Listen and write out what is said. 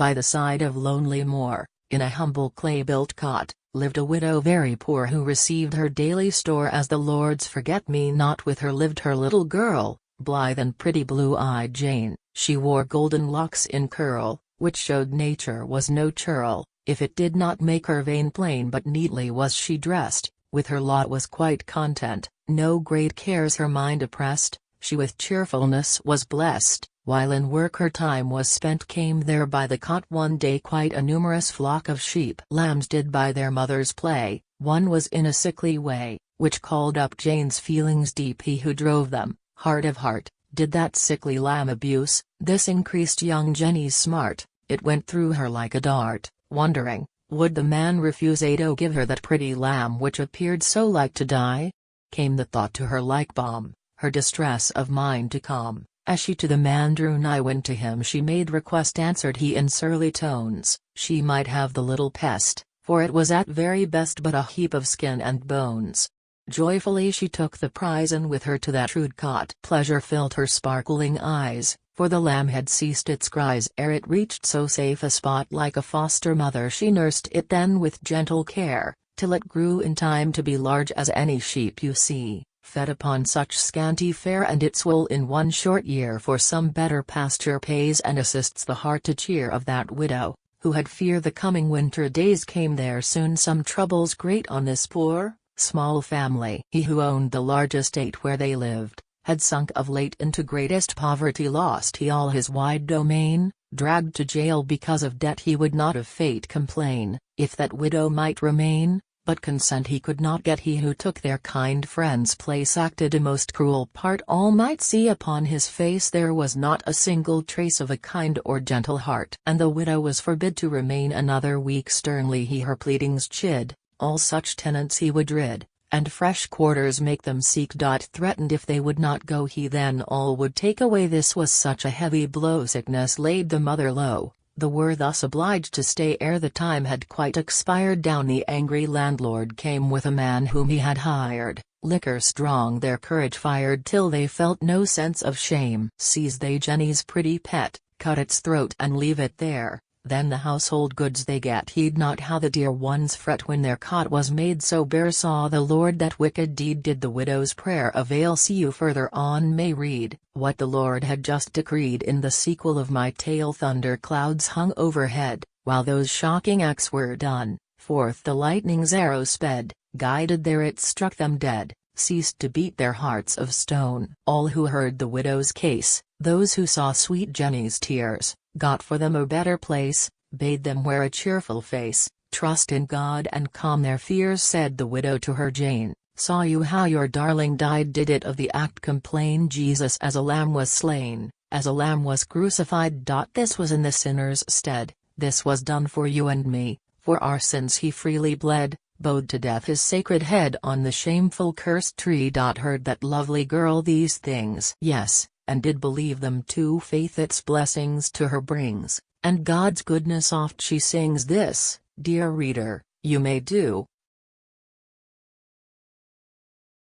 By the side of lonely moor, in a humble clay-built cot, lived a widow very poor who received her daily store as the Lord's forget-me-not. With her lived her little girl, blithe and pretty blue-eyed Jane. She wore golden locks in curl, which showed nature was no churl, if it did not make her vain. Plain but neatly was she dressed, with her lot was quite content, no great cares her mind oppressed, she with cheerfulness was blessed. While in work her time was spent, came there by the cot one day quite a numerous flock of sheep. Lambs did by their mothers play, one was in a sickly way, which called up Jane's feelings deep. He who drove them, heart of heart, did that sickly lamb abuse. This increased young Jenny's smart, it went through her like a dart, wondering, would the man refuse to give her that pretty lamb which appeared so like to die? Came the thought to her like balm, her distress of mind to calm. As she to the man drew nigh, when to him she made request, answered he in surly tones, she might have the little pest, for it was at very best but a heap of skin and bones. Joyfully she took the prize, and with her to that rude cot pleasure filled her sparkling eyes, for the lamb had ceased its cries ere it reached so safe a spot. Like a foster mother she nursed it then with gentle care, till it grew in time to be large as any sheep you see, fed upon such scanty fare, and its wool in one short year for some better pasture pays and assists the heart to cheer of that widow, who had fear the coming winter days. Came there soon some troubles great on this poor, small family. He who owned the large estate where they lived, had sunk of late into greatest poverty. Lost he all his wide domain, dragged to jail because of debt. He would not of fate complain, if that widow might remain, but consent he could not get. He who took their kind friend's place acted a most cruel part. All might see upon his face there was not a single trace of a kind or gentle heart. And the widow was forbid to remain another week. Sternly he her pleadings chid, all such tenants he would rid, and fresh quarters make them seek. Threatened if they would not go he then all would take away. This was such a heavy blow, sickness laid the mother low. The were thus obliged to stay ere the time had quite expired. Down the angry landlord came with a man whom he had hired, liquor strong their courage fired, till they felt no sense of shame. Seized they Jenny's pretty pet, cut its throat and leave it there, then the household goods they get. Heed not how the dear ones fret when their cot was made so bare. Saw the Lord that wicked deed, did the widow's prayer avail? See you further on may read, what the Lord had just decreed in the sequel of my tale. Thunder clouds hung overhead, while those shocking acts were done, forth the lightning's arrow sped, guided there it struck them dead, ceased to beat their hearts of stone. All who heard the widow's case, those who saw sweet Jenny's tears, got for them a better place, bade them wear a cheerful face, trust in God and calm their fears. Said the widow to her Jane, saw you how your darling died? Did it of the act complain? Jesus as a lamb was slain, as a lamb was crucified. This was in the sinner's stead, this was done for you and me, for our sins he freely bled, bowed to death his sacred head on the shameful cursed tree. Heard that lovely girl these things? Yes, and did believe them too. Faith its blessings to her brings, and God's goodness oft she sings. This, dear reader, you may do,